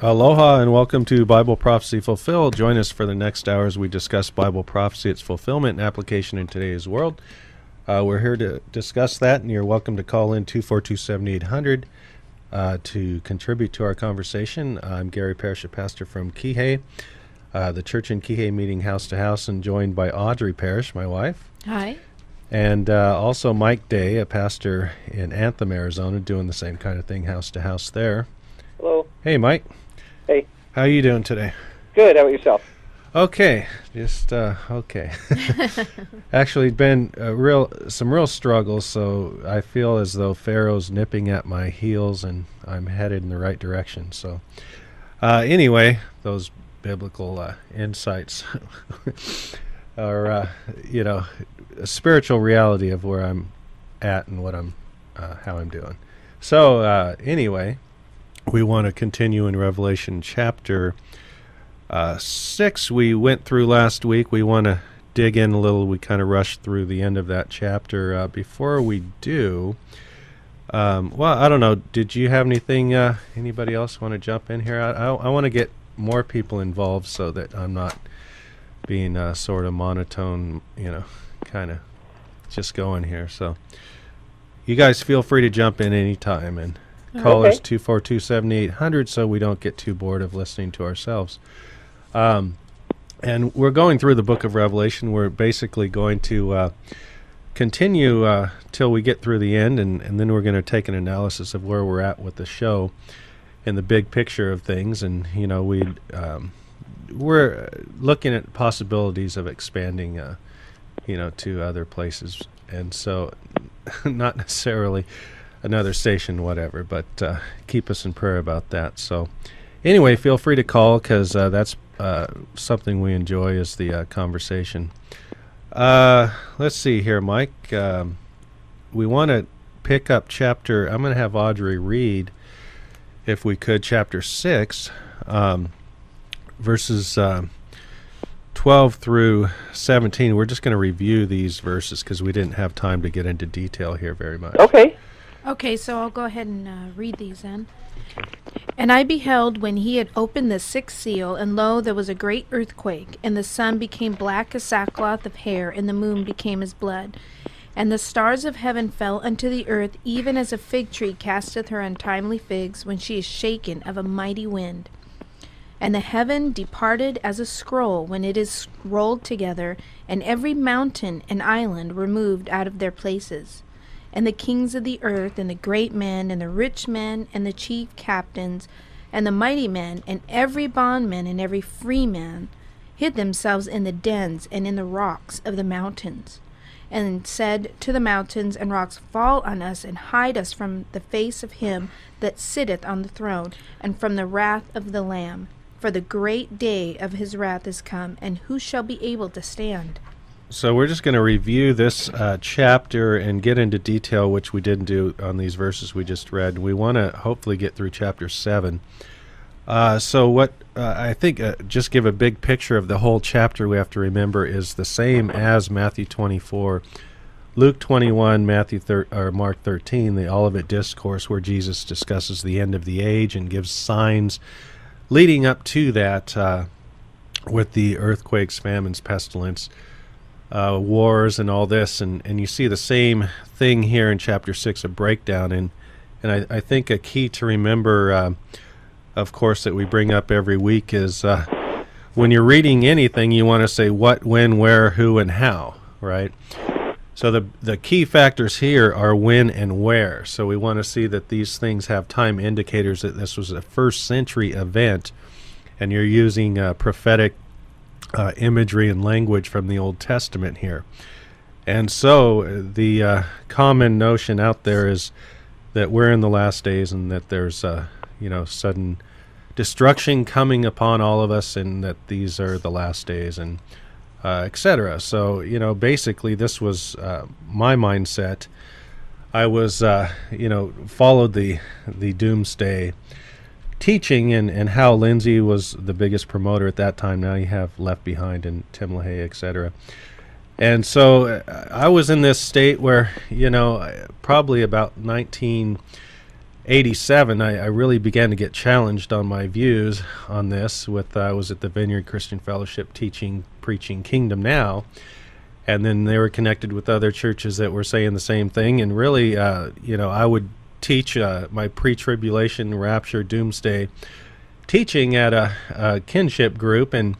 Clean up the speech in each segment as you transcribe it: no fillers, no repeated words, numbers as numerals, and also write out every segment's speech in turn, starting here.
Aloha and welcome to Bible Prophecy Fulfilled. Join us for the next hour as we discuss Bible prophecy, its fulfillment and application in today's world. We're here to discuss that, and you're welcome to call in 242-7800 to contribute to our conversation. I'm Gary Parrish, a pastor from Kihei, the church in Kihei meeting house to house, and joined by Audrey Parrish, my wife. Hi. And also Mike Day, a pastor in Anthem, Arizona, doing the same kind of thing, house to house there. Hello. Hey, Mike. Hey. How are you doing today? Good. How about yourself? Okay. Just okay. Actually, been some real struggles, so I feel as though Pharaoh's nipping at my heels, and I'm headed in the right direction. So, anyway, those biblical insights are, a spiritual reality of where I'm at and what I'm, how I'm doing. So, anyway. We want to continue in Revelation chapter 6. We went through last week. We want to dig in a little. We kind of rushed through the end of that chapter. Before we do, well, I don't know. Did you have anything, anybody else want to jump in here? I want to get more people involved so that I'm not being sort of monotone, kind of just going here. So you guys feel free to jump in anytime and call us 242-7800 so we don't get too bored of listening to ourselves. And we're going through the book of Revelation. We're basically going to continue till we get through the end, and then we're going to take an analysis of where we're at with the show and the big picture of things. And, we're looking at possibilities of expanding, to other places. And so not necessarily another station, whatever, but keep us in prayer about that. So anyway, feel free to call because that's something we enjoy is the conversation. Let's see here, Mike. We want to pick up chapter, I'm going to have Audrey read, if we could, chapter 6, verses 12 through 17. We're just going to review these verses because we didn't have time to get into detail here very much. Okay, so I'll go ahead and read these then. And I beheld when he had opened the sixth seal, and lo, there was a great earthquake, and the sun became black as sackcloth of hair, and the moon became as blood. And the stars of heaven fell unto the earth, even as a fig tree casteth her untimely figs when she is shaken of a mighty wind. And the heaven departed as a scroll when it is rolled together, and every mountain and island were moved out of their places. And the kings of the earth, and the great men, and the rich men, and the chief captains, and the mighty men, and every bondman, and every free man, hid themselves in the dens and in the rocks of the mountains, and said to the mountains and rocks, Fall on us, and hide us from the face of him that sitteth on the throne, and from the wrath of the Lamb. For the great day of his wrath is come, and who shall be able to stand? So we're just going to review this chapter and get into detail, which we didn't do on these verses we just read. We want to hopefully get through chapter 7. So what I think, just give a big picture of the whole chapter we have to remember is the same as Matthew 24, Luke 21, or Mark 13, the Olivet Discourse, where Jesus discusses the end of the age and gives signs leading up to that with the earthquakes, famines, pestilence, wars and all this, and you see the same thing here in chapter 6, a breakdown, and I think a key to remember, of course, that we bring up every week is when you're reading anything, you want to say what, when, where, who, and how, right? So the key factors here are when and where, so we want to see that these things have time indicators that this was a first century event, and you're using prophetic imagery and language from the Old Testament here. And so the common notion out there is that we're in the last days and that there's sudden destruction coming upon all of us and that these are the last days and etc. So, basically this was my mindset. I was, followed the doomsday teaching and Hal Lindsey was the biggest promoter at that time. Now you have Left Behind and Tim LaHaye, etc. And so I was in this state where, probably about 1980 '87, I really began to get challenged on my views on this. I was at the Vineyard Christian Fellowship preaching Kingdom Now, and then they were connected with other churches that were saying the same thing. And really, I would teach my pre-tribulation, rapture, doomsday teaching at a kinship group, and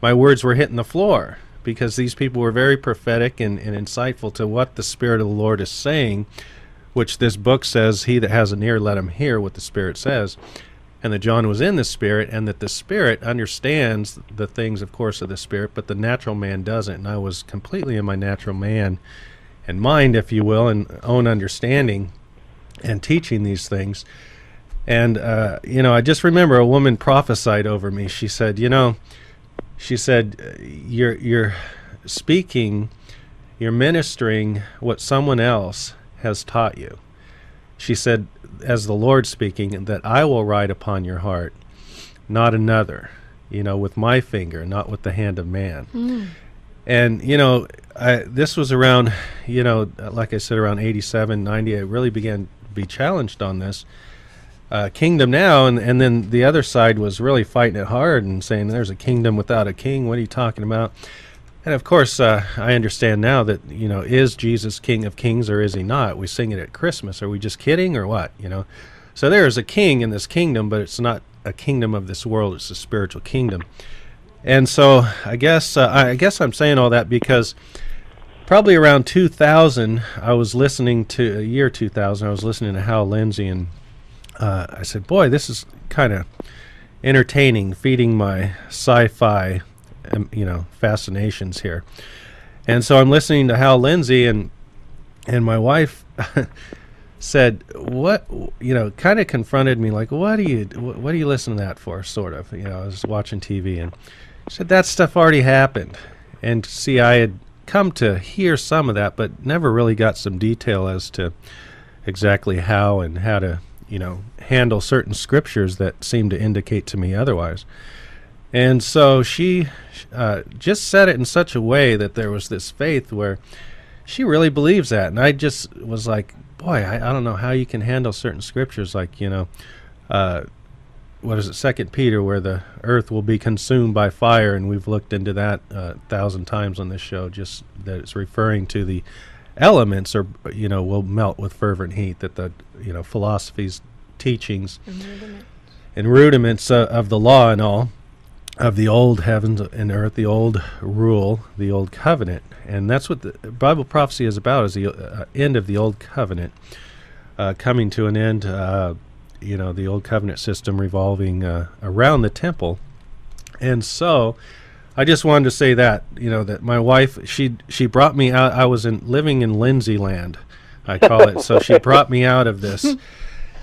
my words were hitting the floor because these people were very prophetic and insightful to what the Spirit of the Lord is saying, which this book says, he that has an ear, let him hear what the Spirit says. And that John was in the Spirit, and that the Spirit understands the things, of course, of the Spirit, but the natural man doesn't. And I was completely in my natural man and mind, if you will, and own understanding and teaching these things. And, I just remember a woman prophesied over me. She said, you're speaking, you're ministering what someone else has taught you. She said, as the Lord speaking, that I will write upon your heart, not another, with my finger, not with the hand of man. And, this was around, like I said, around 87, 90, I really began to be challenged on this. Kingdom Now, and then the other side was really fighting it hard and saying, there's a kingdom without a king, what are you talking about? And of course, I understand now that, is Jesus King of Kings or is he not? We sing it at Christmas. Are we just kidding or what? So there is a king in this kingdom, but it's not a kingdom of this world. It's a spiritual kingdom. And so I guess I'm saying all that because probably around 2000, I was listening to year 2000. I was listening to Hal Lindsey, and I said, boy, this is kind of entertaining, feeding my sci-fi fascinations here. And so I'm listening to Hal Lindsey, and my wife said, what, kind of confronted me, like, what are you listening to that for, sort of. I was watching TV, and she said, that stuff already happened. And see, I had come to hear some of that, but never really got some detail as to exactly how and how to, handle certain scriptures that seemed to indicate to me otherwise. And so she just said it in such a way that there was this faith where she really believes that. And I just was like, boy, I don't know how you can handle certain scriptures like, what is it, 2 Peter, where the earth will be consumed by fire. And we've looked into that 1,000 times on this show, just that it's referring to the elements will melt with fervent heat, that the, philosophies, teachings, and rudiments of the law and all, of the old heavens and earth, the old rule, the old covenant. And that's what the Bible prophecy is about, is the end of the old covenant, coming to an end, the old covenant system revolving around the temple. And so I just wanted to say that, that my wife, she brought me out. I was living in Lindsay land, I call it. So she brought me out of this.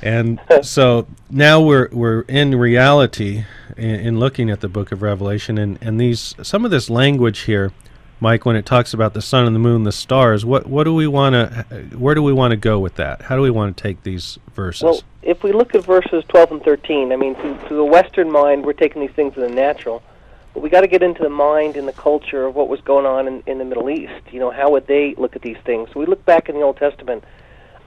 And so now we're in reality in looking at the book of Revelation, and some of this language here, Mike, when it talks about the sun and the moon, the stars, where do we want to go with that? How do we want to take these verses? Well, if we look at verses 12 and 13, I mean, through the Western mind, we're taking these things in the natural. But we got to get into the mind and the culture of what was going on in the Middle East. How would they look at these things? So we look back in the Old Testament,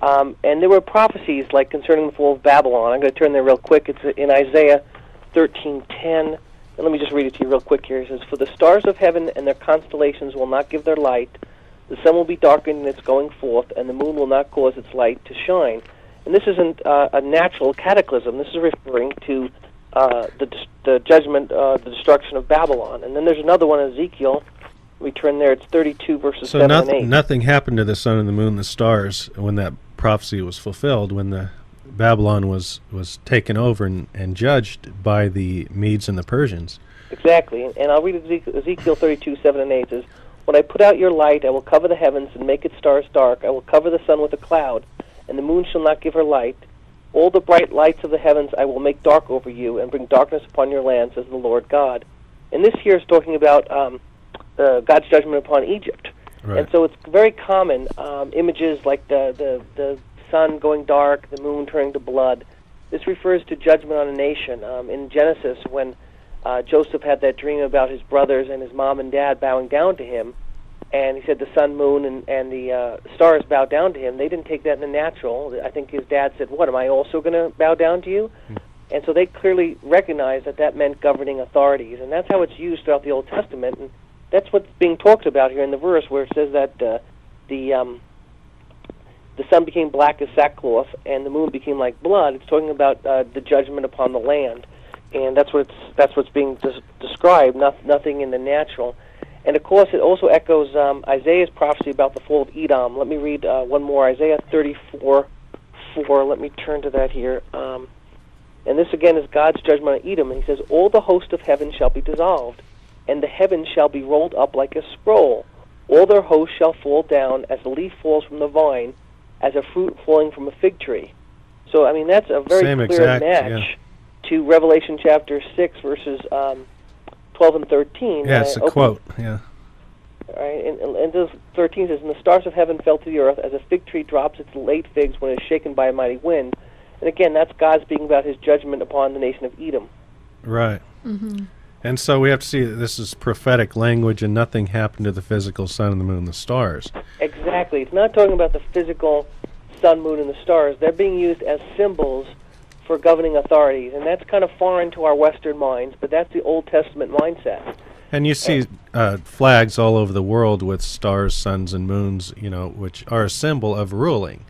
and there were prophecies like concerning the fall of Babylon. I'm going to turn there real quick. It's in Isaiah 13:10. And let me just read it to you real quick here. It says, "For the stars of heaven and their constellations will not give their light. The sun will be darkened in its going forth, and the moon will not cause its light to shine." And this isn't a natural cataclysm. This is referring to the judgment, the destruction of Babylon. And then there's another one, Ezekiel. We turn there. It's 32 verses 7 and 8. So nothing happened to the sun and the moon and the stars when that prophecy was fulfilled, when the Babylon was taken over and judged by the Medes and the Persians. Exactly. And I'll read Ezekiel 32, 7 and 8. It says, "When I put out your light, I will cover the heavens and make its stars dark. I will cover the sun with a cloud, and the moon shall not give her light. All the bright lights of the heavens I will make dark over you, and bring darkness upon your land, says the Lord God." And this here is talking about God's judgment upon Egypt. Right. And so it's very common, images like the sun going dark, the moon turning to blood. This refers to judgment on a nation. In Genesis, when Joseph had that dream about his brothers and his mom and dad bowing down to him, and he said the sun, moon, and the stars bowed down to him. They didn't take that in the natural. I think his dad said, "What, am I also going to bow down to you?" And so they clearly recognized that that meant governing authorities, and that's how it's used throughout the Old Testament. And that's what's being talked about here in the verse where it says that the sun became black as sackcloth and the moon became like blood. It's talking about the judgment upon the land, and that's what's being described. Nothing in the natural. And of course, it also echoes Isaiah's prophecy about the fall of Edom. Let me read one more, Isaiah 34:4. Let me turn to that here. And this again is God's judgment on Edom. And he says, "All the host of heaven shall be dissolved, and the heavens shall be rolled up like a scroll. All their hosts shall fall down as a leaf falls from the vine, as a fruit falling from a fig tree." So, I mean, that's a very clear match to Revelation chapter 6, verses 12 and 13. Yeah, it's a quote, yeah. All right, and this 13 says, "And the stars of heaven fell to the earth, as a fig tree drops its late figs when it is shaken by a mighty wind." And again, that's God speaking about his judgment upon the nation of Edom. Right. And so we have to see that this is prophetic language, and nothing happened to the physical sun and the moon and the stars. Exactly. It's not talking about the physical sun, moon, and the stars. They're being used as symbols for governing authorities, and that's kind of foreign to our Western minds, but that's the Old Testament mindset. And you see flags all over the world with stars, suns, and moons, which are a symbol of ruling.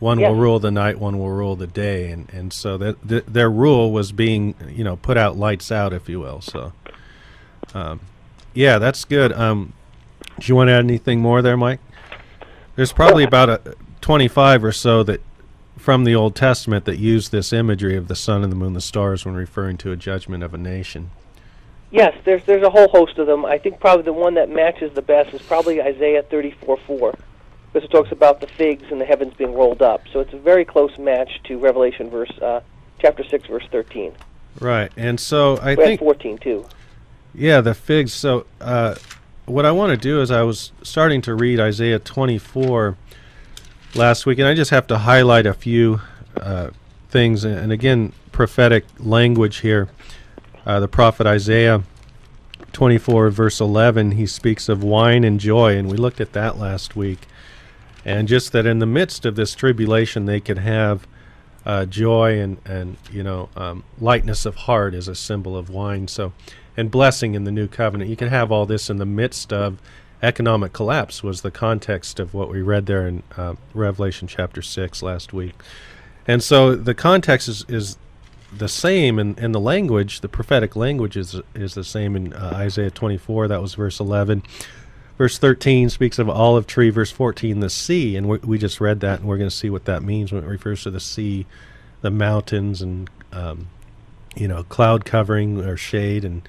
One will rule the night, one will rule the day, and so that their rule was being, put out, lights out, if you will. So, yeah, that's good. Do you want to add anything more there, Mike? There's probably about 25 or so that from the Old Testament that use this imagery of the sun and the moon, the stars, when referring to a judgment of a nation. Yes, there's a whole host of them. I think probably the one that matches the best is probably Isaiah 34:4. Because it talks about the figs and the heavens being rolled up. So it's a very close match to Revelation chapter 6, verse 13. Right, and so I think 14 too. Yeah, the figs. So what I want to do is I was starting to read Isaiah 24 last week, and I just have to highlight a few things. And again, prophetic language here. The prophet Isaiah 24, verse 11, he speaks of wine and joy, and we looked at that last week. And just that in the midst of this tribulation, they could have joy and lightness of heart as a symbol of wine. So, and blessing in the new covenant. You can have all this in the midst of economic collapse was the context of what we read there in Revelation chapter 6 last week. And so the context is the same, and the language, the prophetic language is the same in Isaiah 24. That was verse 11. Verse 13 speaks of olive tree. Verse 14, the sea. And we just read that, and we're going to see what that means when it refers to the sea, the mountains, and, cloud covering or shade. And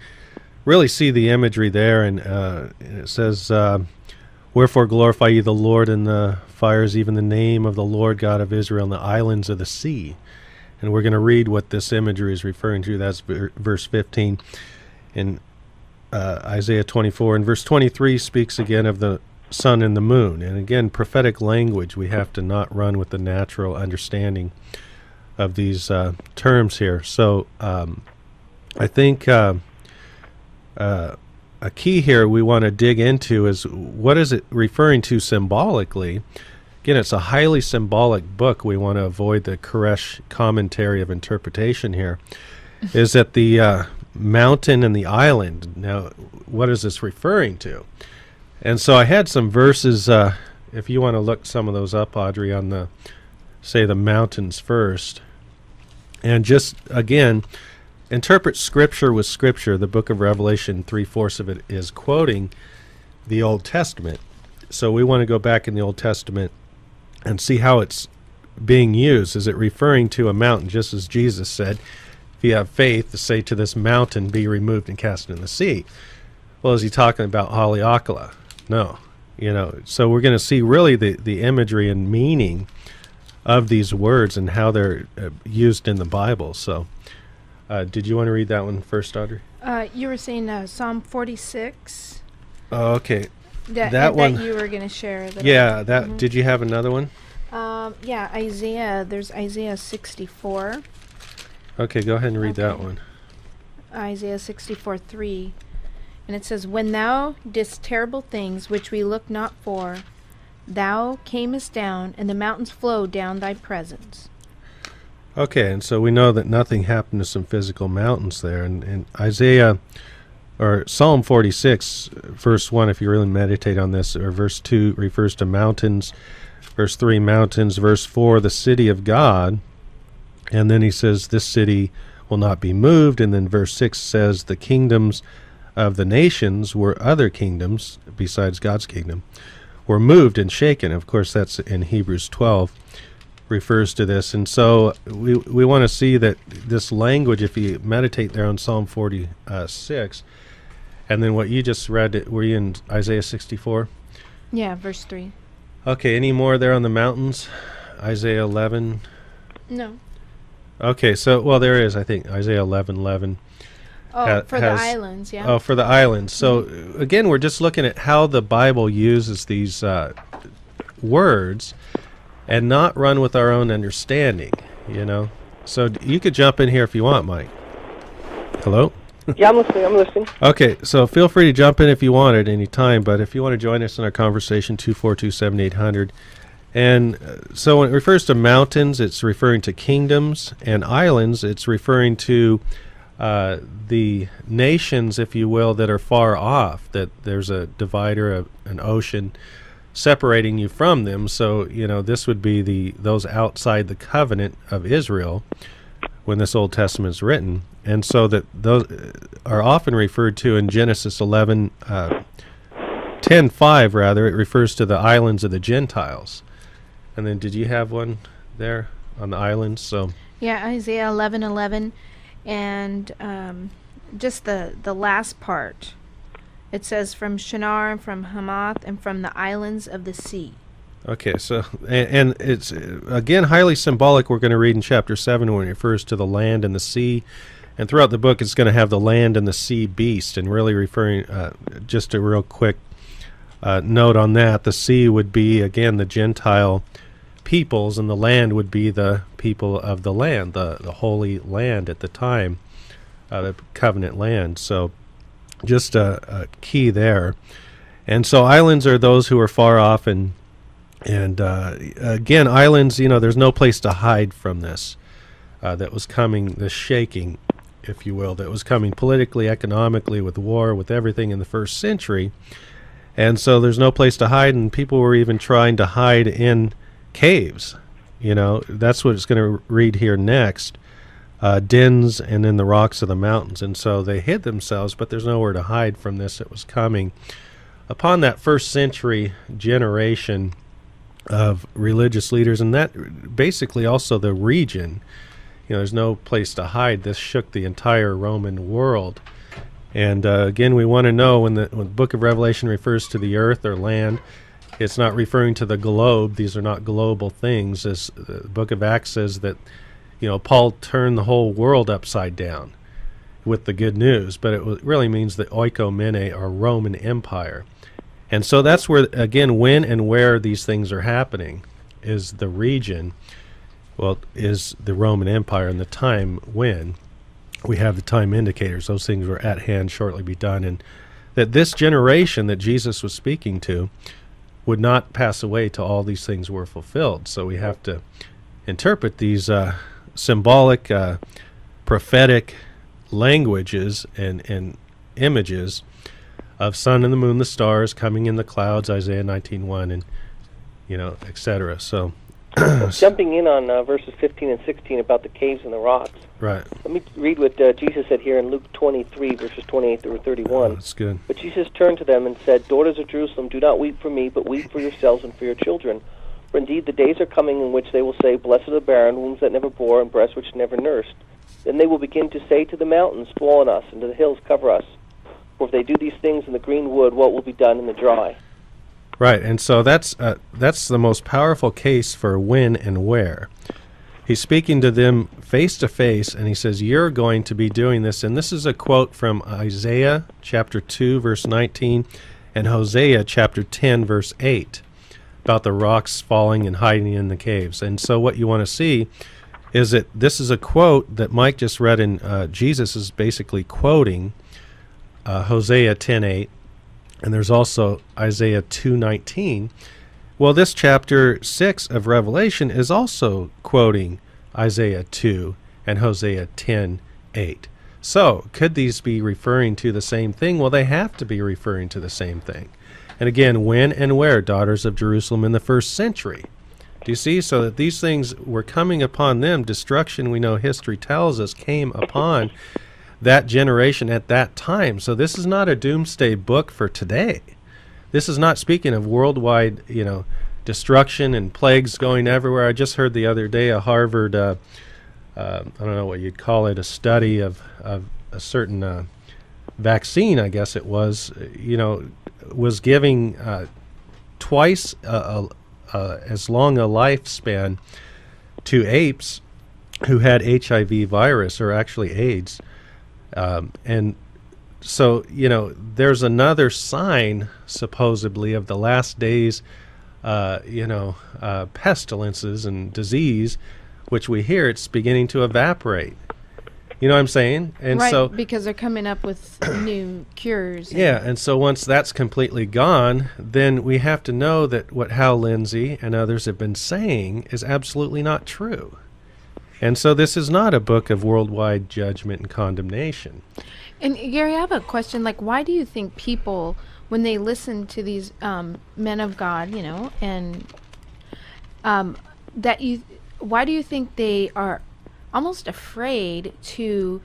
really see the imagery there. And it says, "Wherefore glorify ye the Lord in the fires, even the name of the Lord God of Israel in the islands of the sea." And we're going to read what this imagery is referring to. That's verse 15. And Isaiah 24 and verse 23 speaks again of the sun and the moon. And again, prophetic language. We have to not run with the natural understanding of these terms here. So I think a key here we want to dig into is what is it referring to symbolically. Again, it's a highly symbolic book. We want to avoid the Koresh commentary of interpretation here. Is that the mountain and the island? Now, what is this referring to? And so I had some verses, if you want to look some of those up, Audrey, on the mountains first. And just, again, interpret Scripture with Scripture. The book of Revelation, 3/4 of it is quoting the Old Testament. So we want to go back in the Old Testament and see how it's being used. Is it referring to a mountain, just as Jesus said, if you have faith, to say to this mountain, be removed and cast in the sea? Well, is he talking about Haleakala? No. So we're going to see really the imagery and meaning of these words and how they're used in the Bible. So did you want to read that one first, Audrey? You were saying Psalm 46. Oh, okay. That one you were going to share. Did you have another one? Isaiah. There's Isaiah 64. Okay, go ahead and read that one. Isaiah 64:3. And it says, "When thou didst terrible things which we looked not for, thou camest down, and the mountains flowed down thy presence." Okay, and so we know that nothing happened to some physical mountains there. And Isaiah, or Psalm 46, verse 1, if you really meditate on this, or verse 2 refers to mountains, verse 3, mountains, verse 4, the city of God, and then he says, this city will not be moved, and then verse 6 says, the kingdoms of the nations were other kingdoms, besides God's kingdom, were moved and shaken. Of course, that's in Hebrews 12. Refers to this, and so we want to see that this language, if you meditate there on Psalm 46, and then what you just read, were you in Isaiah 64? Yeah, verse 3. Okay, any more there on the mountains? Isaiah 11? No. Okay, so, well, there is, I think, Isaiah 11:11. Oh, for the islands, yeah. Oh, for the islands. So, again, we're just looking at how the Bible uses these words, and not run with our own understanding, you know. So you could jump in here if you want, Mike. Hello? Yeah, I'm listening. Okay, so feel free to jump in if you want at any time, but if you want to join us in our conversation, 242-7800. And so when it refers to mountains, it's referring to kingdoms, and islands, it's referring to the nations, if you will, that are far off, that there's a divider, an ocean, separating you from them. So, you know, this would be those outside the covenant of Israel when this Old Testament is written. And so that those are often referred to in Genesis 10:5 rather, it refers to the islands of the Gentiles. And then did you have one there on the islands? So yeah, Isaiah 11:11, and just the last part. It says from Shinar and from Hamath and from the islands of the sea. Okay, so, and it's, again, highly symbolic. We're going to read in chapter 7 when it refers to the land and the sea. And throughout the book, it's going to have the land and the sea beast. And really referring, just a real quick note on that, the sea would be, again, the Gentile peoples, and the land would be the people of the land, the holy land at the time, the covenant land. So, just a key there. And so islands are those who are far off, and again, islands, you know, there's no place to hide from this that was coming, this shaking, if you will, that was coming politically, economically, with war, with everything in the first century. And so there's no place to hide, and people were even trying to hide in caves. You know, that's what it's going to read here next. Dens and in the rocks of the mountains. And so they hid themselves, but there's nowhere to hide from this. It was coming upon that first century generation of religious leaders, and that basically also the region. You know, there's no place to hide. This shook the entire Roman world. And again, we want to know when the book of Revelation refers to the earth or land, it's not referring to the globe. These are not global things. As the book of Acts says that, you know, Paul turned the whole world upside down with the good news, but it really means the oikomene, or Roman Empire. And so that's where, again, when and where these things are happening is the region, well, is the Roman Empire, and the time when we have the time indicators. Those things were at hand, shortly be done, and that this generation that Jesus was speaking to would not pass away till all these things were fulfilled. So we have to interpret these symbolic, prophetic languages and images of sun and the moon, the stars coming in the clouds, Isaiah 19:1, and, you know, etc. So jumping in on verses 15 and 16 about the caves and the rocks. right. Let me read what Jesus said here in Luke 23, verses 28 through 31. Oh, that's good. But Jesus turned to them and said, "Daughters of Jerusalem, do not weep for me, but weep for yourselves and for your children. For indeed the days are coming in which they will say, 'Blessed are the barren, wombs that never bore, and breasts which never nursed.' Then they will begin to say to the mountains, 'Fall on us,' and to the hills, 'Cover us.' For if they do these things in the green wood, what will be done in the dry?" Right, and so that's the most powerful case for when and where. He's speaking to them face to face, and he says, you're going to be doing this. And this is a quote from Isaiah chapter 2, verse 19, and Hosea chapter 10, verse 8, about the rocks falling and hiding in the caves. And so what you want to see is that this is a quote that Mike just read, and Jesus is basically quoting Hosea 10:8, and there's also Isaiah 2:19. Well, this chapter 6 of Revelation is also quoting Isaiah 2 and Hosea 10:8. So, could these be referring to the same thing? Well, they have to be referring to the same thing. And again, when and where? Daughters of Jerusalem in the first century. Do you see? So that these things were coming upon them. Destruction, we know history tells us, came upon that generation at that time. So this is not a doomsday book for today. This is not speaking of worldwide, destruction and plagues going everywhere. I just heard the other day a Harvard, I don't know what you'd call it, a study of a certain vaccine, I guess it was, was giving twice as long a lifespan to apes who had HIV virus, or actually AIDS. And so, there's another sign, supposedly, of the last days, pestilences and disease, which we hear it's beginning to evaporate. You know what I'm saying? And right, so, because they're coming up with new cures. Yeah, and so once that's completely gone, then we have to know that what Hal Lindsey and others have been saying is absolutely not true. And so this is not a book of worldwide judgment and condemnation. And Gary, I have a question. Like, why do you think people, when they listen to these men of God, and why do you think they are almost afraid to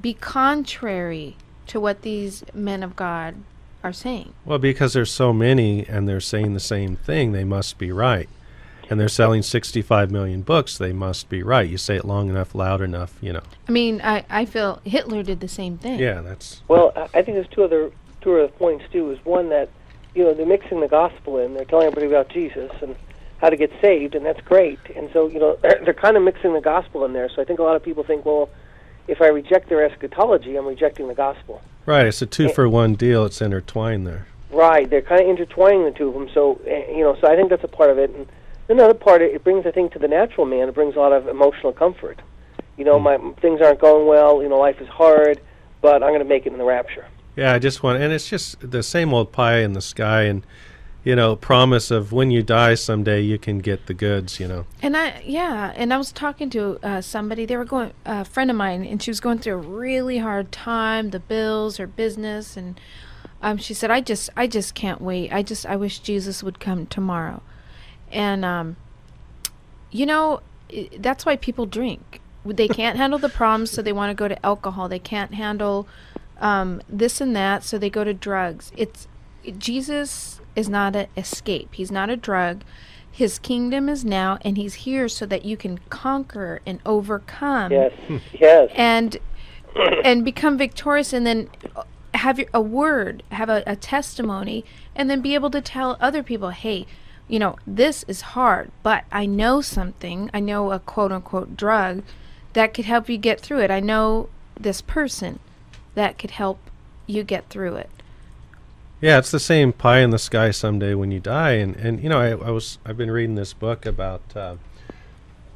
be contrary to what these men of God are saying? Well, because there's so many and they're saying the same thing, they must be right. And they're selling 65 million books, they must be right. You say it long enough, loud enough, I mean, I feel Hitler did the same thing. Yeah, that's... Well, I think there's two other points, too. Is one that, they're mixing the gospel in. They're telling everybody about Jesus and how to get saved, and that's great. And so, they're kind of mixing the gospel in there. So I think a lot of people think, well, if I reject their eschatology, I'm rejecting the gospel. Right, it's a two-for-one deal. It's intertwined there. Right, they're kind of intertwining the two of them. So, so I think that's a part of it. And another part, it brings, I think, to the natural man, it brings a lot of emotional comfort. My things aren't going well, life is hard, but I'm going to make it in the rapture. Yeah, and it's just the same old pie in the sky, and promise of when you die someday you can get the goods, And I was talking to somebody. They were a friend of mine, and she was going through a really hard time, the bills, her business, and she said, I just can't wait. I wish Jesus would come tomorrow. And that's why people drink. They can't handle the problems, so they want to go to alcohol. They can't handle this and that, so they go to drugs. Jesus is not an escape. He's not a drug. His kingdom is now, and he's here so that you can conquer and overcome. Yes. And become victorious, and then have a word, have a testimony, and then be able to tell other people, hey, this is hard, but I know something. I know a quote-unquote drug that could help you get through it. I know this person that could help you get through it. Yeah, it's the same pie in the sky someday when you die. And I've been reading this book about,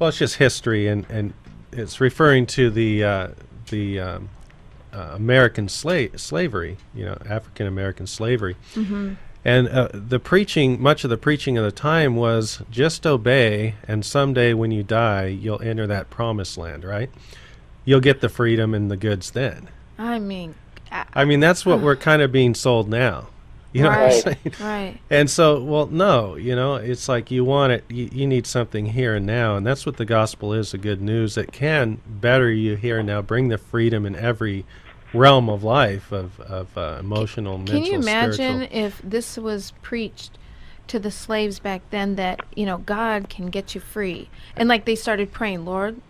it's just history, and it's referring to the American slavery, African American slavery. Mm-hmm. And much of the preaching of the time was just obey, and someday when you die, you'll enter that promised land, right? You'll get the freedom and the goods then. I mean, that's what we're kind of being sold now. You know what I'm saying? Right. And so, well, no, it's like you want it, you need something here and now, and that's what the gospel is, the good news that can better you here and now, bring the freedom in every realm of life, of emotional, mental, Can you imagine spiritual. if this was preached to the slaves back then, that, God can get you free? And like they started praying, Lord,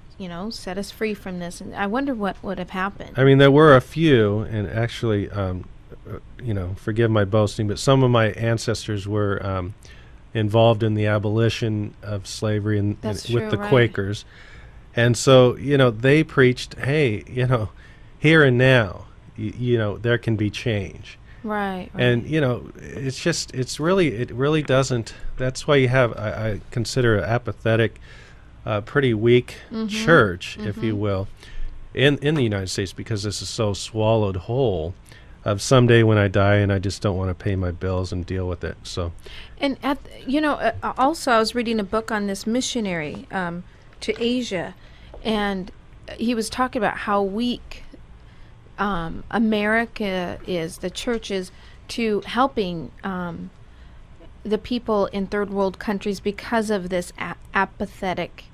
set us free from this. And I wonder what would have happened. I mean, there were a few, and actually, forgive my boasting, but some of my ancestors were involved in the abolition of slavery with the Quakers. And so, they preached, hey, here and now, there can be change. Right. And, it really doesn't, that's why you have, I consider an apathetic, pretty weak church, if you will, in the United States, because this is so swallowed whole. of someday when I die and I just don't want to pay my bills and deal with it. So, And also I was reading a book on this missionary to Asia, and he was talking about how weak America is, the church is, to helping the people in third world countries because of this apathetic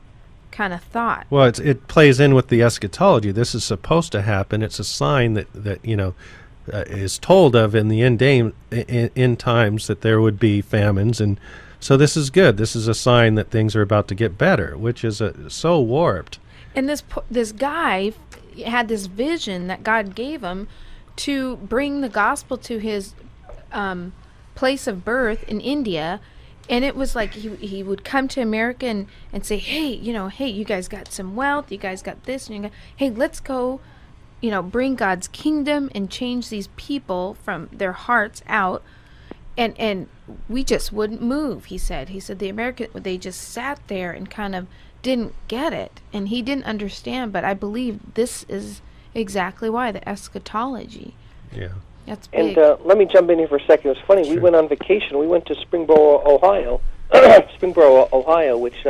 kind of thought. well, it plays in with the eschatology. This is supposed to happen. It's a sign that is told of in the end times that there would be famines, and so this is good. This is a sign that things are about to get better, which is so warped. And this guy had this vision that God gave him to bring the gospel to his place of birth in India, and it was like he would come to America and say, hey, you guys got some wealth, you guys got this, and hey, let's go, bring God's kingdom and change these people from their hearts out. And we just wouldn't move, he said. He said they just sat there and kind of didn't get it, and he didn't understand. But I believe this is exactly why, the eschatology. Yeah. That's big. And let me jump in here for a second. It was funny. Sure. We went on vacation. We went to Springboro, Ohio, which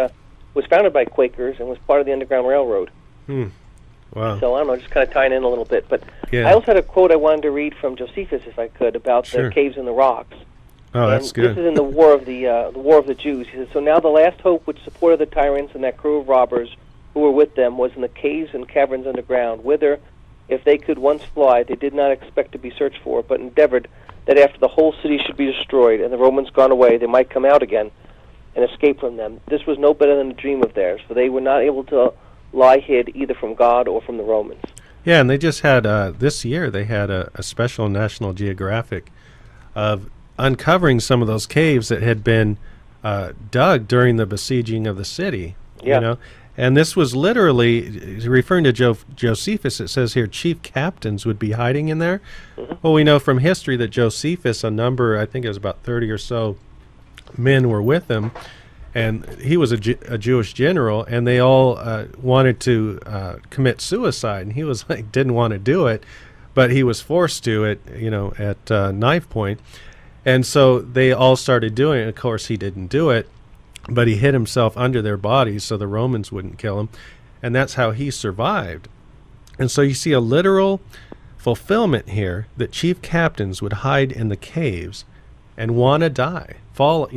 was founded by Quakers and was part of the Underground Railroad. Wow. So I don't know, just kind of tying in a little bit. But Yeah. I also had a quote I wanted to read from Josephus, if I could, about Sure. the caves in the rocks. Oh, that's and good. This is in the War of the Jews. He says, so now the last hope which supported the tyrants and that crew of robbers who were with them was in the caves and caverns underground, whither, if they could once fly, they did not expect to be searched for, but endeavored that after the whole city should be destroyed and the Romans gone away, they might come out again and escape from them. This was no better than a dream of theirs, for they were not able to lie hid either from God or from the Romans. Yeah, and they just had, this year, they had a special National Geographic of uncovering some of those caves that had been dug during the besieging of the city. Yeah. And this was literally, referring to Josephus, it says here, chief captains would be hiding in there. Mm-hmm. Well, we know from history that Josephus, a number, I think it was about 30 or so men were with him, and he was a Jewish general, and they all wanted to commit suicide, and he was like, didn't want to do it, but he was forced to at knife point. And so they all started doing it. Of course, he didn't do it, but he hid himself under their bodies so the Romans wouldn't kill him, and that's how he survived. And so you see a literal fulfillment here that chief captains would hide in the caves and want to die, fall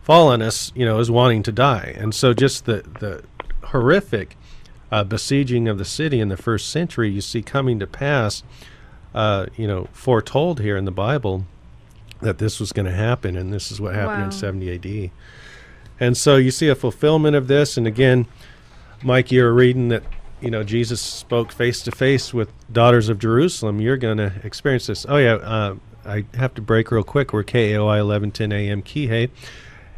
on us, as wanting to die. And so just the horrific besieging of the city in the first century, you see coming to pass, foretold here in the Bible that this was going to happen, and this is what happened Wow. in 70 AD. And so you see a fulfillment of this, and again, Mike, you're reading that, Jesus spoke face-to-face with daughters of Jerusalem. You're going to experience this. Oh, yeah, I have to break real quick. We're KAOI 1110 AM Kihei,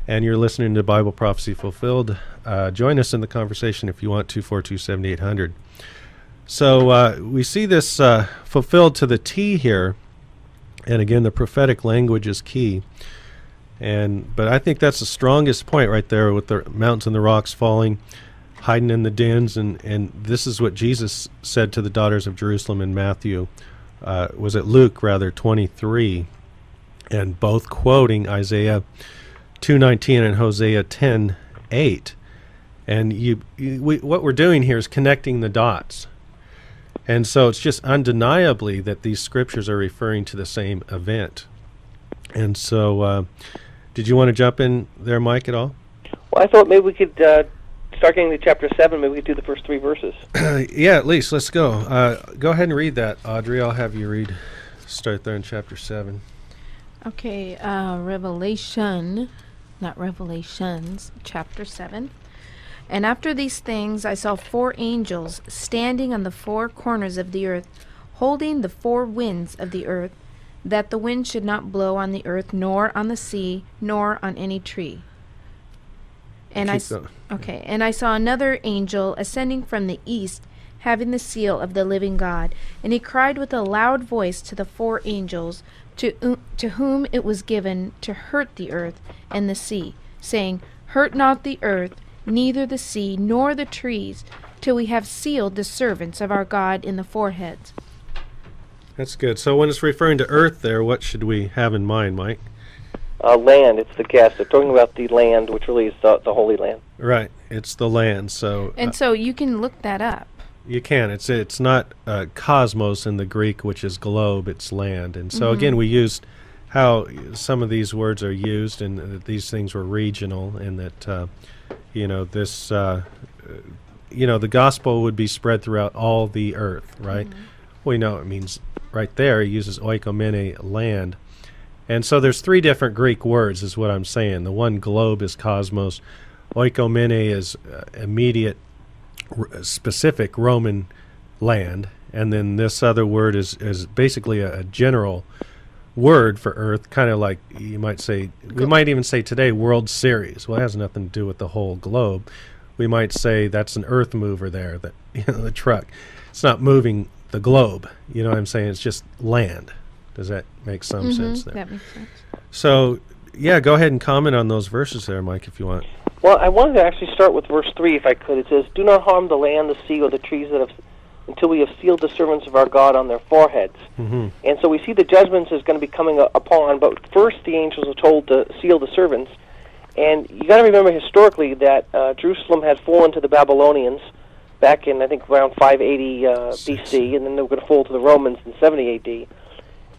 and you're listening to Bible Prophecy Fulfilled. Join us in the conversation if you want, 242-7800. So we see this fulfilled to the T here, and again, the prophetic language is key. But I think that's the strongest point right there, with the mountains and the rocks falling, hiding in the dens, and this is what Jesus said to the daughters of Jerusalem in Matthew, was it Luke rather, 23, and both quoting Isaiah 2:19 and Hosea 10:8. And what we're doing here is connecting the dots. And so it's just undeniably that these scriptures are referring to the same event. And so, did you want to jump in there, Mike, at all? Well, I thought maybe we could start getting to chapter 7. Maybe we could do the first 3 verses. Yeah, at least. Let's go. Go ahead and read that, Audrey. I'll have you start there in chapter 7. Okay, Revelation, not Revelations, chapter 7. And after these things I saw 4 angels standing on the 4 corners of the earth, holding the 4 winds of the earth, that the wind should not blow on the earth, nor on the sea, nor on any tree. And I saw another angel ascending from the east, having the seal of the living God. And he cried with a loud voice to the 4 angels, to whom it was given to hurt the earth and the sea, saying, Hurt not the earth, neither the sea, nor the trees, till we have sealed the servants of our God in the foreheads. That's good. So when it's referring to earth there, what should we have in mind, Mike? Land, it's the guest. They're talking about the land, which really is the Holy Land. Right. It's the land. So And so you can look that up. you can. It's not cosmos in the Greek, which is globe. It's land. And so again, we used how some of these words are used, and these things were regional, and that this the gospel would be spread throughout all the earth. Right. We know it means right there. It uses oikomene, land. And so there's three different Greek words, is what I'm saying. The one, globe, is cosmos. Oikomene is immediate, specific Roman land. And then this other word is basically a general word for earth, kind of like you might say, we might even say today, World Series. Well, it has nothing to do with the whole globe. We might say that's an earth mover there, that the truck. It's not moving the globe. You know what I'm saying? It's just land. Does that make some sense there? That makes sense. So, yeah, go ahead and comment on those verses there, Mike, if you want. Well, I wanted to actually start with verse 3, if I could. It says, "Do not harm the land, the sea, or the trees until we have sealed the servants of our God on their foreheads." And so we see the judgments is going to be coming upon, but first the angels are told to seal the servants. And you got to remember historically that Jerusalem had fallen to the Babylonians back in, I think, around 580 BC, and then they were going to fall to the Romans in 70 AD.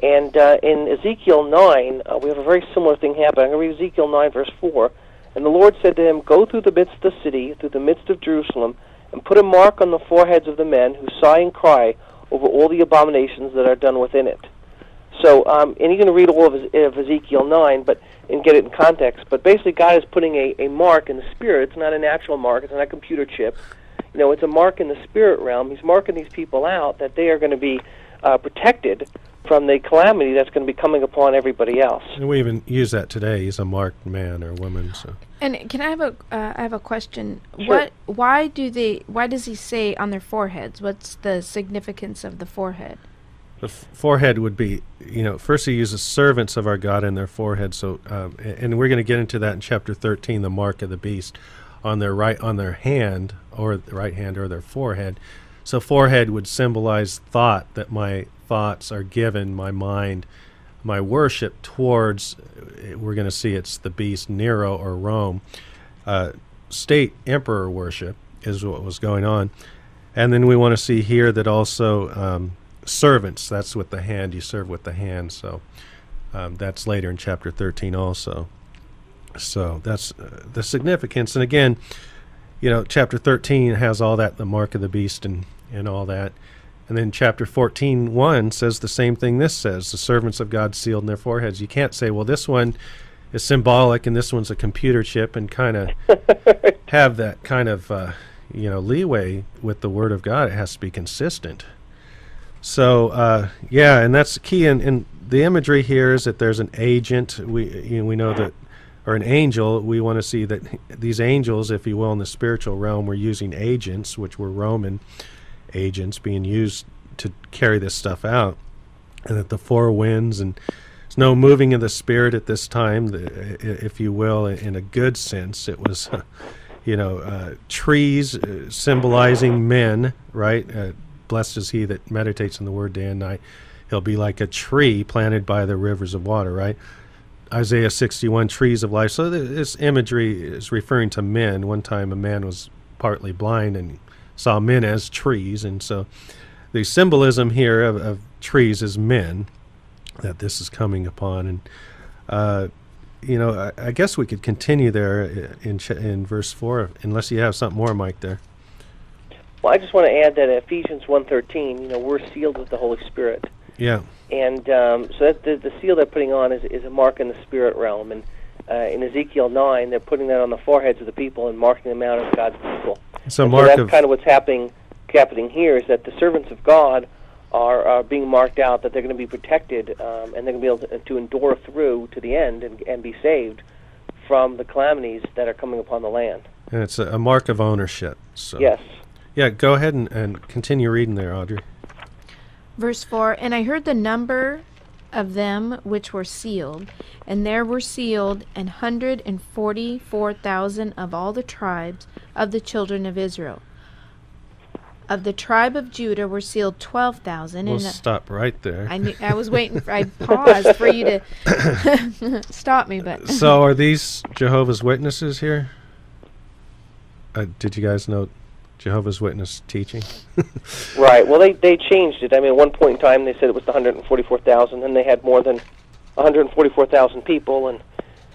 And in Ezekiel 9, we have a very similar thing happen. I'm going to read Ezekiel 9, verse 4. "And the Lord said to him, Go through the midst of the city, through the midst of Jerusalem, and put a mark on the foreheads of the men who sigh and cry over all the abominations that are done within it." So, and you're going to read all of Ezekiel 9 and get it in context. But basically, God is putting a mark in the spirit. It's not a natural mark. It's not a computer chip. It's a mark in the spirit realm. He's marking these people out that they are going to be protected from the calamity that's going to be coming upon everybody else. And we even use that today. He's a marked man or woman. So. And can I have a question? Sure. Why does he say on their foreheads? What's the significance of the forehead? The forehead would be, first he uses servants of our God in their forehead. So, and we're going to get into that in chapter 13, the mark of the beast on their hand, or the right hand, or their forehead. So forehead would symbolize thought, that my thoughts are given, my mind, my worship towards, we're going to see it's the beast, Nero or Rome. State emperor worship is what was going on. And then we want to see here that also servants, that's with the hand, you serve with the hand. So that's later in chapter 13 also. So that's the significance. And again, chapter 13 has all that, the mark of the beast and all that. And then chapter 14:1 says the same thing this says, the servants of God sealed in their foreheads. You can't say, well, this one is symbolic and this one's a computer chip, and kind of have that kind of, leeway with the Word of God. It has to be consistent. So, and that's key. And the imagery here is that there's an agent. We know that, or an angel. We want to see that these angels, if you will, in the spiritual realm, were using agents, which were Roman agents being used to carry this stuff out, and that the four winds, and there's no moving of the spirit at this time, if you will, in a good sense. It was, trees symbolizing men, right? Blessed is he that meditates on the word day and night. He'll be like a tree planted by the rivers of water, right? Isaiah 61, trees of life. So this imagery is referring to men. One time a man was partly blind and saw men as trees, and so the symbolism here of trees is men that this is coming upon. And I guess we could continue there in verse 4, unless you have something more, Mike, there. Well, I just want to add that Ephesians 1:13, we're sealed with the Holy Spirit. Yeah. And so that the seal they're putting on is a mark in the spirit realm. And in Ezekiel 9, they're putting that on the foreheads of the people and marking them out as God's people. So that's kind of what's happening here, is that the servants of God are being marked out, that they're going to be protected, and they're going to be able to endure through to the end and be saved from the calamities that are coming upon the land. And it's a mark of ownership. So. Yes. Yeah, go ahead and continue reading there, Audrey. Verse 4, "And I heard the number of them which were sealed, and there were sealed 144,000 of all the tribes of the children of Israel." Of the tribe of Judah were sealed 12,000. We'll And stop right there. I was waiting. I paused for you to stop me, but So are these Jehovah's Witnesses here? Did you guys know Jehovah's Witness teaching? Right. Well, they changed it. I mean, at one point in time, they said it was the 144,000, and they had more than 144,000 people, and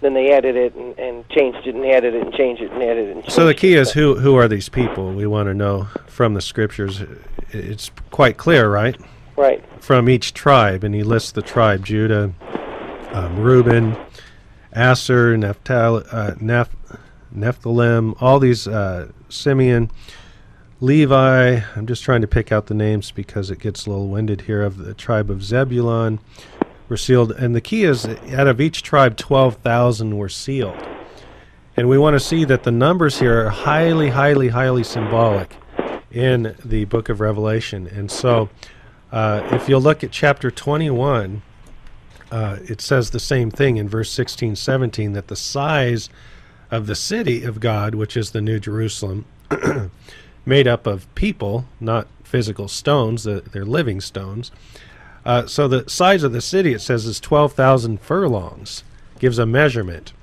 then they added it and changed it and added it and changed it and added it and changed So the key it. is who are these people? We want to know from the scriptures. It's quite clear, right? Right. From each tribe, and he lists the tribe: Judah, Reuben, Asher, Nephthalim, all these, Simeon, Levi. I'm just trying to pick out the names because it gets a little winded here. Of the tribe of Zebulun were sealed, and the key is out of each tribe 12,000 were sealed. And we want to see that the numbers here are highly, highly, highly symbolic in the book of Revelation. And so if you'll look at chapter 21, it says the same thing in verse 16, 17, that the size of the city of God, which is the New Jerusalem, made up of people, not physical stones, they're living stones. So the size of the city, it says, is 12,000 furlongs, gives a measurement.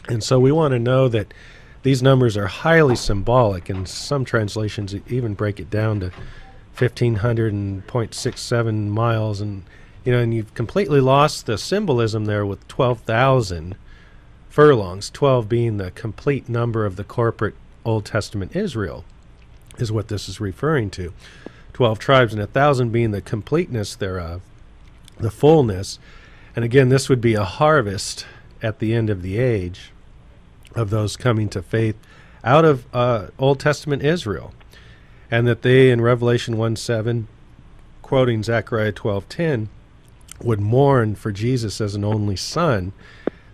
And so we want to know that these numbers are highly symbolic, and some translations even break it down to 1,500.67 miles, and you've completely lost the symbolism there with 12,000 furlongs, 12 being the complete number of the corporate Old Testament Israel, is what this is referring to. 12 tribes, and 1,000 being the completeness thereof, the fullness. And again, this would be a harvest at the end of the age of those coming to faith out of Old Testament Israel. And that they, in Revelation 1:7, quoting Zechariah 12:10, would mourn for Jesus as an only son,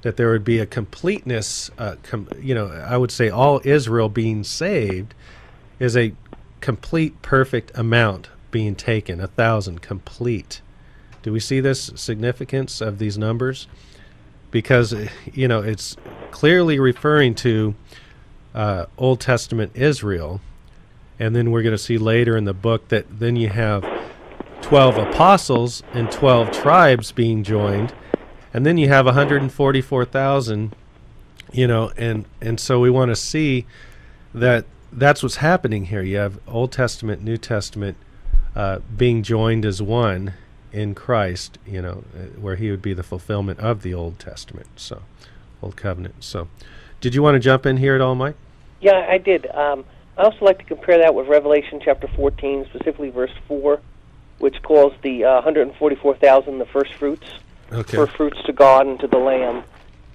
that there would be a completeness, I would say all Israel being saved is a complete, perfect amount being taken, 1,000 complete. Do we see this significance of these numbers? Because, it's clearly referring to Old Testament Israel, and then we're going to see later in the book that then you have 12 apostles and 12 tribes being joined, and then you have 144,000, and so we want to see that that's what's happening here. You have Old Testament, New Testament being joined as one in Christ, where he would be the fulfillment of the Old Testament, so Old Covenant. So did you want to jump in here at all, Mike? Yeah, I did. I also like to compare that with Revelation chapter 14, specifically verse 4, which calls the 144,000 the first fruits, first fruits to God and to the Lamb.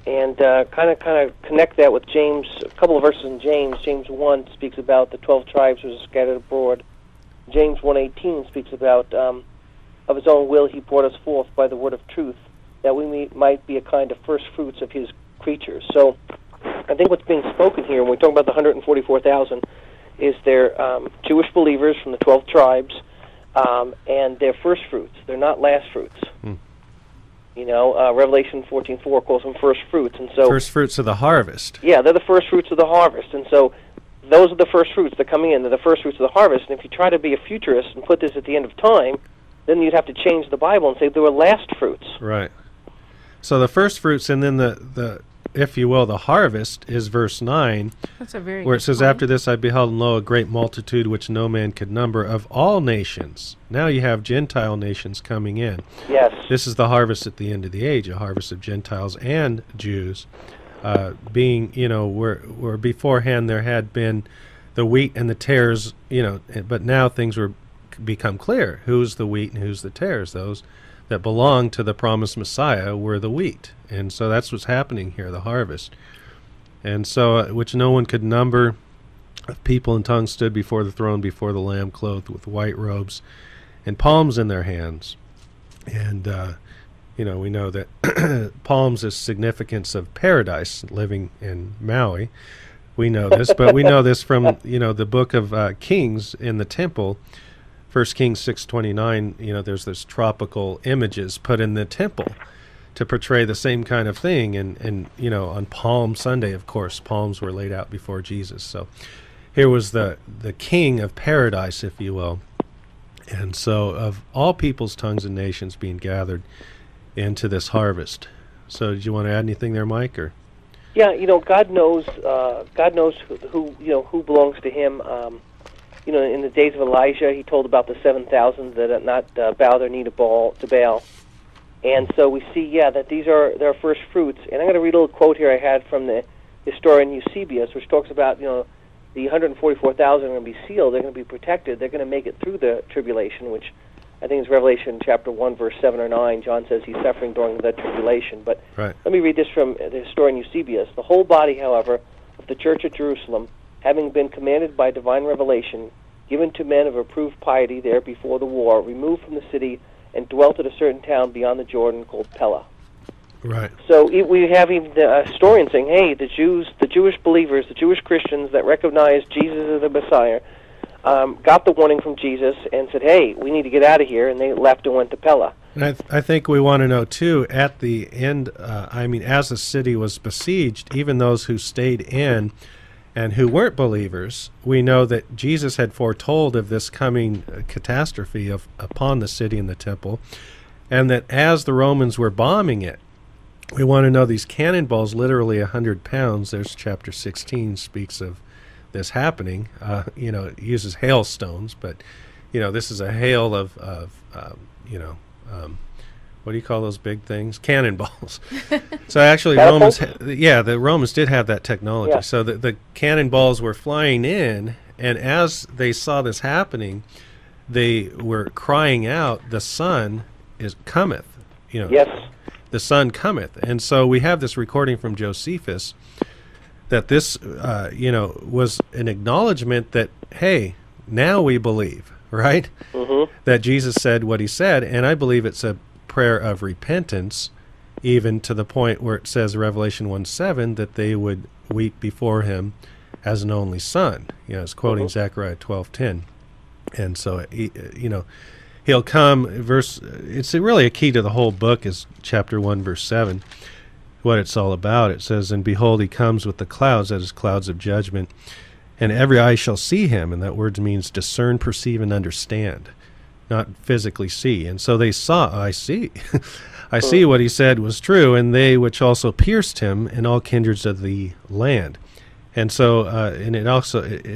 And kind of connect that with James, a couple of verses in James. James 1 speaks about the 12 tribes which are scattered abroad. James 1:18 speaks about of his own will he brought us forth by the word of truth, that we might be a kind of first fruits of his creatures. So I think what's being spoken here, when we talk about the 144,000, is they're Jewish believers from the 12 tribes, and they're first fruits. They're not last fruits. Revelation 14:4 calls them first fruits, and so first fruits of the harvest. Yeah, they're the first fruits of the harvest, and so those are the first fruits. They're coming in. They're the first fruits of the harvest. And if you try to be a futurist and put this at the end of time, then you'd have to change the Bible and say they were last fruits. Right. So the first fruits, and then the if you will, the harvest is verse 9. That's a very where it good says, point. after this I beheld, and lo, a great multitude which no man could number, of all nations. Now you have Gentile nations coming in. Yes. This is the harvest at the end of the age, a harvest of Gentiles and Jews, being, where beforehand there had been the wheat and the tares, but now things were become clear. Who's the wheat and who's the tares? Those that belong to the promised Messiah were the wheat. And so that's what's happening here, the harvest. And so, which no one could number, of people and tongues stood before the throne, before the Lamb, clothed with white robes and palms in their hands. And, we know that palms is significance of paradise, living in Maui. We know this, but we know this from, the book of Kings in the temple. 1 Kings 6:29, there's this tropical images put in the temple to portray the same kind of thing. And on Palm Sunday, of course, palms were laid out before Jesus. So here was the king of paradise, if you will. And so of all peoples, tongues, and nations being gathered into this harvest. So did you want to add anything there, Mike? Or Yeah, God knows who belongs to Him. In the days of Elijah, He told about the 7,000 that had not bow their knee to Baal. And so we see, that these are their first fruits. And I'm going to read a little quote here I had from the historian Eusebius, which talks about, the 144,000 are going to be sealed. They're going to be protected. They're going to make it through the tribulation, which I think is Revelation chapter 1, verse 7 or 9. John says he's suffering during the tribulation. But right. Let me read this from the historian Eusebius. The whole body, however, of the church at Jerusalem, having been commanded by divine revelation, given to men of approved piety there before the war, removed from the city and dwelt at a certain town beyond the Jordan called Pella. Right. So we have even the historian saying, hey, the Jewish believers, the Jewish Christians that recognize Jesus as the Messiah, got the warning from Jesus and said, hey, we need to get out of here, and they left and went to Pella. And I think we want to know, too, at the end, as the city was besieged, even those who stayed in and who weren't believers, we know that Jesus had foretold of this coming catastrophe upon the city and the temple, and that as the Romans were bombing it, we want to know these cannonballs, literally 100 pounds, there's chapter 16 speaks of this happening. It uses hailstones, but, this is a hail of what do you call those big things? Cannonballs. So actually the Romans did have that technology. Yeah. So the cannonballs were flying in, and as they saw this happening, they were crying out, the Son cometh. Yes. The Son cometh. And so we have this recording from Josephus that this, was an acknowledgement that, hey, now we believe, right? Mm-hmm. That Jesus said what he said, and I believe it's a prayer of repentance, even to the point where it says, Revelation 1:7, that they would weep before him as an only son. It's quoting Zechariah 12:10. And so, he'll come, it's really a key to the whole book is chapter 1, verse 7, what it's all about. It says, and behold, he comes with the clouds, that is clouds of judgment, and every eye shall see him, and that word means discern, perceive, and understand, not physically see. And so they saw, I see, I see what he said was true, and they which also pierced him, and all kindreds of the land. And so, and it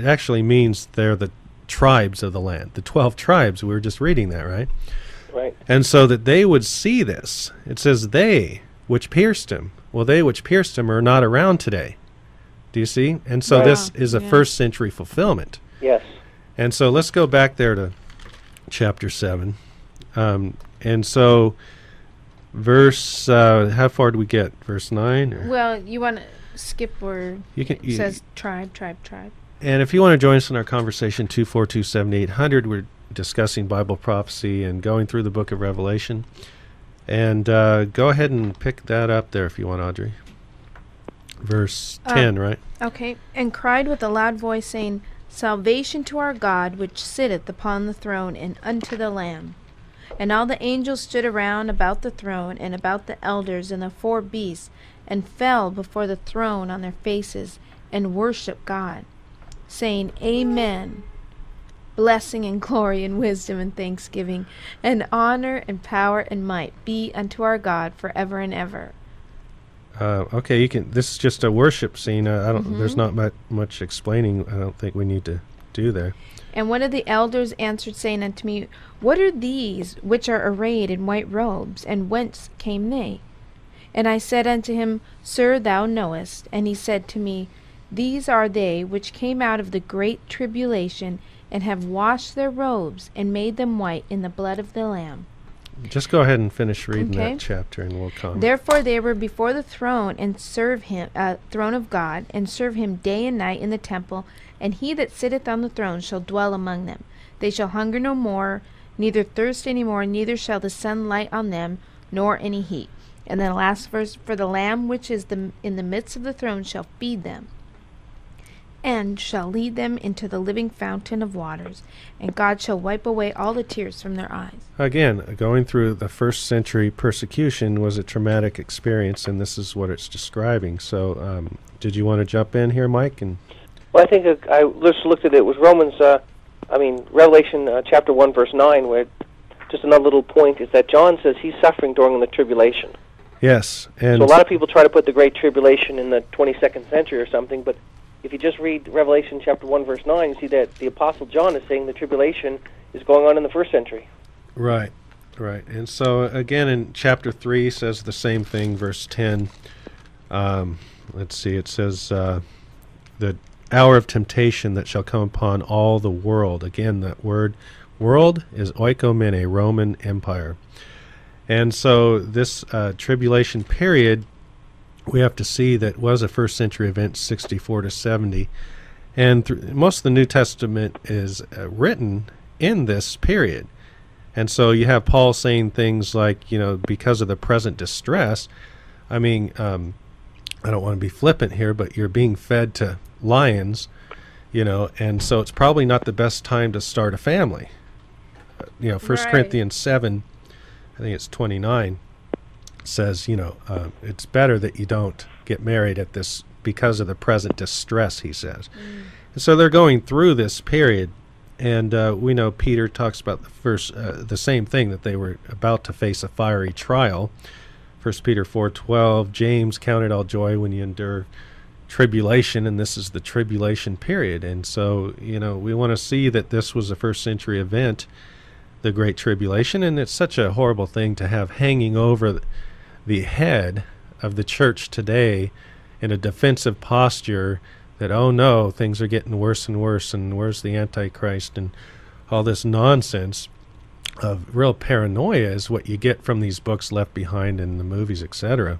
actually means they're the tribes of the land, the 12 tribes. We were just reading that, right? Right. And so that they would see this. It says they which pierced him. Well, they which pierced him are not around today. Do you see? And so this is a first century fulfillment. Yes. And so let's go back there to chapter 7. And so verse, how far do we get? Verse 9? Or? Well, you want to skip where it says tribe. And if you want to join us in our conversation, 242-7800, we're discussing Bible prophecy and going through the book of Revelation. And go ahead and pick that up there if you want, Audrey. Verse 10, right? Okay. And cried with a loud voice, saying, Salvation to our God, which sitteth upon the throne, and unto the Lamb. And all the angels stood around about the throne, and about the elders and the 4 beasts, and fell before the throne on their faces, and worshipped God, saying, Amen. Blessing and glory and wisdom and thanksgiving and honor and power and might be unto our God forever and ever. Okay, you can. This is just a worship scene. There's not much explaining. I don't think we need to do there. And one of the elders answered, saying unto me, What are these which are arrayed in white robes, and whence came they? And I said unto him, Sir, thou knowest. And he said to me, These are they which came out of the great tribulation, and have washed their robes, and made them white in the blood of the Lamb. Just go ahead and finish reading that chapter, and we'll come. Therefore they were before the throne, and serve him, throne of God, and serve him day and night in the temple, and he that sitteth on the throne shall dwell among them. They shall hunger no more, neither thirst any more, neither shall the sun light on them, nor any heat. And then the last verse, for the Lamb which is in the midst of the throne shall feed them, and shall lead them into the living fountain of waters, and God shall wipe away all the tears from their eyes. Again, going through the first century persecution was a traumatic experience, and this is what it's describing. So, did you want to jump in here, Mike? And Well, I think I just looked at it. It was Revelation chapter 1, verse 9, where just another little point is that John says he's suffering during the tribulation. Yes. And so a lot of people try to put the Great Tribulation in the 22nd century or something, but if you just read Revelation chapter 1, verse 9, you see that the Apostle John is saying the tribulation is going on in the 1st century. Right, right. And so, again, in chapter 3 says the same thing, verse 10. Let's see, it says, the hour of temptation that shall come upon all the world. Again, that word world is oikomene, Roman Empire. And so this tribulation period, we have to see that was a first century event, 64 to 70. And most of the New Testament is written in this period. And so you have Paul saying things like, because of the present distress, I don't want to be flippant here, but you're being fed to lions, and so it's probably not the best time to start a family. 1 Corinthians 7, I think it's 29, says, it's better that you don't get married at this because of the present distress, he says. And so they're going through this period, and we know Peter talks about the same thing, that they were about to face a fiery trial. 1 Peter 4:12, James, count it all joy when you endure tribulation, and this is the tribulation period. And so, we want to see that this was a first century event, the Great Tribulation, and it's such a horrible thing to have hanging over the head of the church today in a defensive posture that, oh no, things are getting worse and worse, and where's the Antichrist, and all this nonsense of real paranoia is what you get from these books Left Behind and the movies, etc.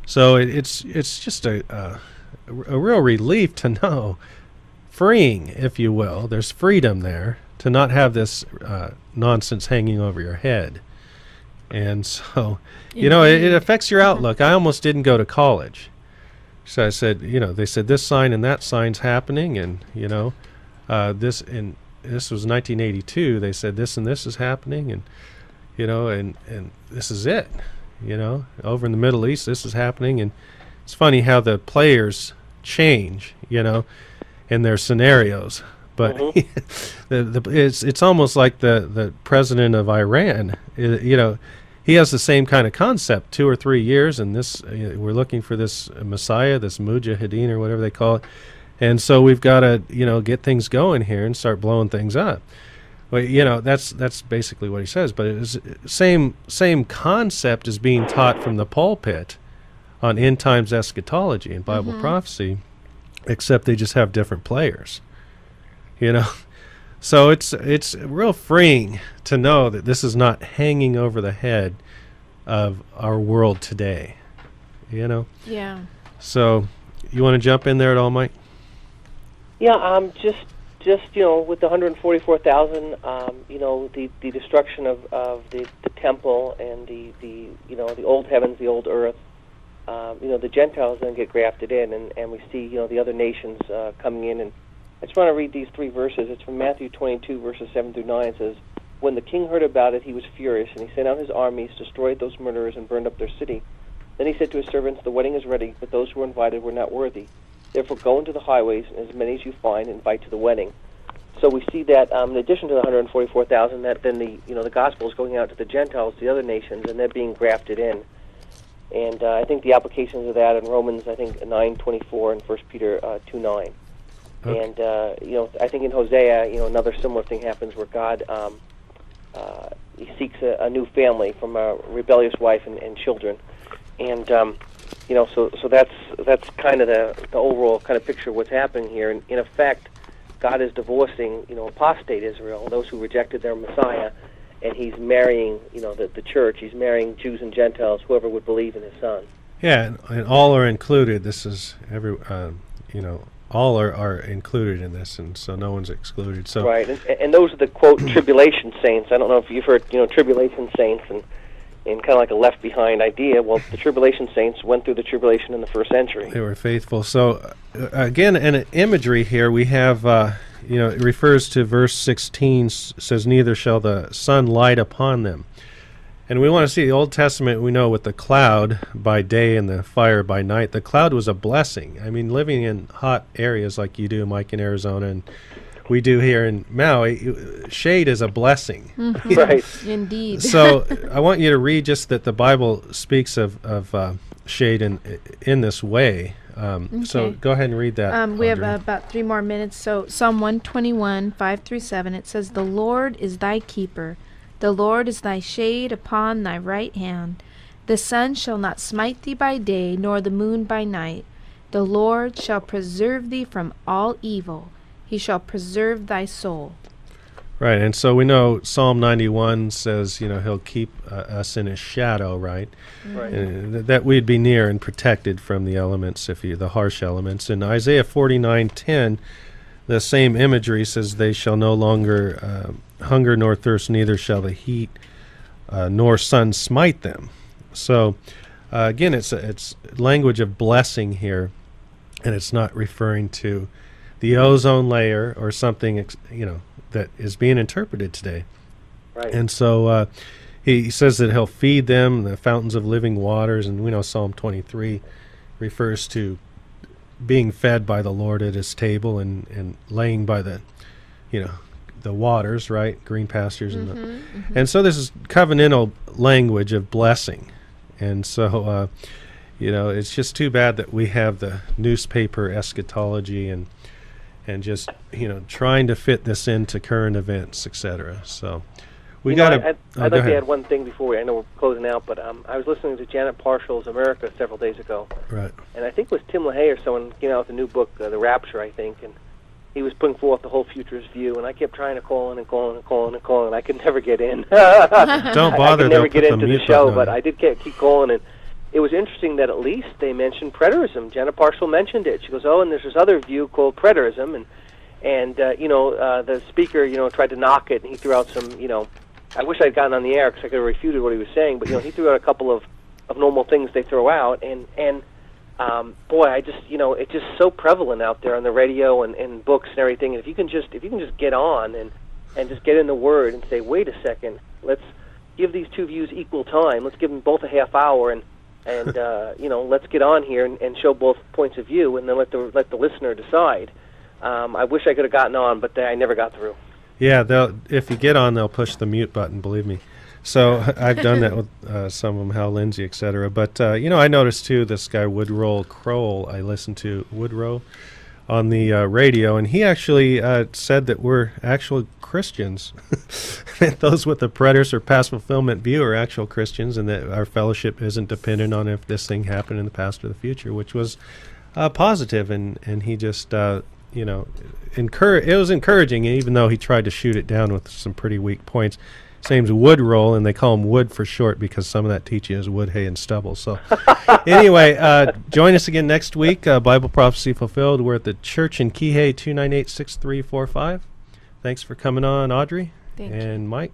So it's just a real relief to know, freeing, if you will. There's freedom there to not have this nonsense hanging over your head. And so, it affects your outlook. I almost didn't go to college. So I said, they said this sign and that sign's happening, and, this was 1982. They said this and this is happening, and, and this is it. Over in the Middle East, this is happening, and it's funny how the players change, in their scenarios. But it's almost like the president of Iran. He has the same kind of concept. 2 or 3 years, and this we're looking for this Messiah, this Mujahideen or whatever they call it, and so we've got to get things going here and start blowing things up. Well, that's basically what he says. But it's same concept is being taught from the pulpit on end times eschatology and Bible prophecy, except they just have different players. So it's real freeing to know that this is not hanging over the head of our world today. Yeah. So you want to jump in there at all, Mike? Yeah, just with the 144,000, the destruction of the temple and the old heavens, the old earth, the Gentiles then get grafted in, and we see the other nations coming in. And I just want to read these 3 verses. It's from Matthew 22, verses 7 through 9. It says, "When the king heard about it, he was furious, and he sent out his armies, destroyed those murderers, and burned up their city. Then he said to his servants, 'The wedding is ready, but those who were invited were not worthy. Therefore go into the highways, and as many as you find, invite to the wedding.'" So we see that in addition to the 144,000, that then the gospel is going out to the Gentiles, the other nations, and they're being grafted in. And I think the applications of that in Romans, I think 9:24 and 1 Peter 2:9. Okay. And I think in Hosea, another similar thing happens where God he seeks a new family from a rebellious wife and children, and so that's kind of the overall kind of picture of what's happening here. And in effect, God is divorcing apostate Israel, those who rejected their Messiah, and He's marrying the church. He's marrying Jews and Gentiles, whoever would believe in His Son. Yeah, and all are included. This is all are included in this, and so no one's excluded. So right, and those are the quote tribulation saints. I don't know if you've heard tribulation saints and kind of like a Left Behind idea. Well, the tribulation saints went through the tribulation in the 1st century. They were faithful. So again, in imagery here, we have it refers to verse 16. Says, "Neither shall the sun light upon them." And we want to see the Old Testament, we know, with the cloud by day and the fire by night. The cloud was a blessing. I mean, living in hot areas like you do, Mike, in Arizona, and we do here in Maui, shade is a blessing. Mhm. Right. Indeed. So I want you to read just that the Bible speaks of shade in this way. So Okay. go ahead and read that. We have Audrey. about 3 more minutes. So Psalm 121, 5 through 7, it says, "The Lord is thy keeper. The Lord is thy shade upon thy right hand. The sun shall not smite thee by day, nor the moon by night. The Lord shall preserve thee from all evil. He shall preserve thy soul." Right, and so we know Psalm 91 says, he'll keep us in his shadow, right? Right. That we'd be near and protected from the elements, the harsh elements. In Isaiah 49:10, the same imagery says, "They shall no longer hunger nor thirst, neither shall the heat nor sun smite them." So, again, it's language of blessing here, and it's not referring to the ozone layer or something, that is being interpreted today. Right. And so he says that he'll feed them the fountains of living waters, and we know Psalm 23 refers to being fed by the Lord at his table and laying by the waters, right? Green pastures. And so this is covenantal language of blessing. And so, it's just too bad that we have the newspaper eschatology and just, trying to fit this into current events, etc. So we got to... I'd like to add one thing before I know we're closing out, but I was listening to Janet Parshall's America several days ago. Right. And I think it was Tim LaHaye or someone came out with a new book, The Rapture, I think, and he was putting forth the whole futurist view, and I kept trying to call in, and I could never get in. Don't bother. I could never get they'll put into the mute show, button but on. I did keep calling, and it was interesting that at least they mentioned preterism. Janet Parshall mentioned it. She goes, "Oh, and there's this other view called preterism," and the speaker, tried to knock it, and he threw out some, I wish I'd gotten on the air because I could have refuted what he was saying, but he threw out a couple of normal things they throw out, and boy, I just, it's just so prevalent out there on the radio and books and everything. And if you can just get on and just get in the Word and say, wait a second, let's give these two views equal time. Let's give them both a half hour, and let's get on here and show both points of view, and then let the listener decide. I wish I could have gotten on, but I never got through. Yeah, if you get on, they'll push the mute button, believe me. So I've done that with some of them, Hal Lindsey, etc. But, I noticed, too, this guy Woodrow Kroll, I listened to Woodrow on the radio, and he actually said that we're actual Christians. Those with the preterist or past fulfillment view are actual Christians, and that our fellowship isn't dependent on if this thing happened in the past or the future, which was positive, and he just... it was encouraging, even though he tried to shoot it down with some pretty weak points. His name's Woodrow, and they call him Wood for short because some of that teaching is wood, hay, and stubble. So anyway, join us again next week, Bible Prophecy Fulfilled. We're at the church in Kihei, 298-6345. Thanks for coming on, Audrey Thank you. and Mike.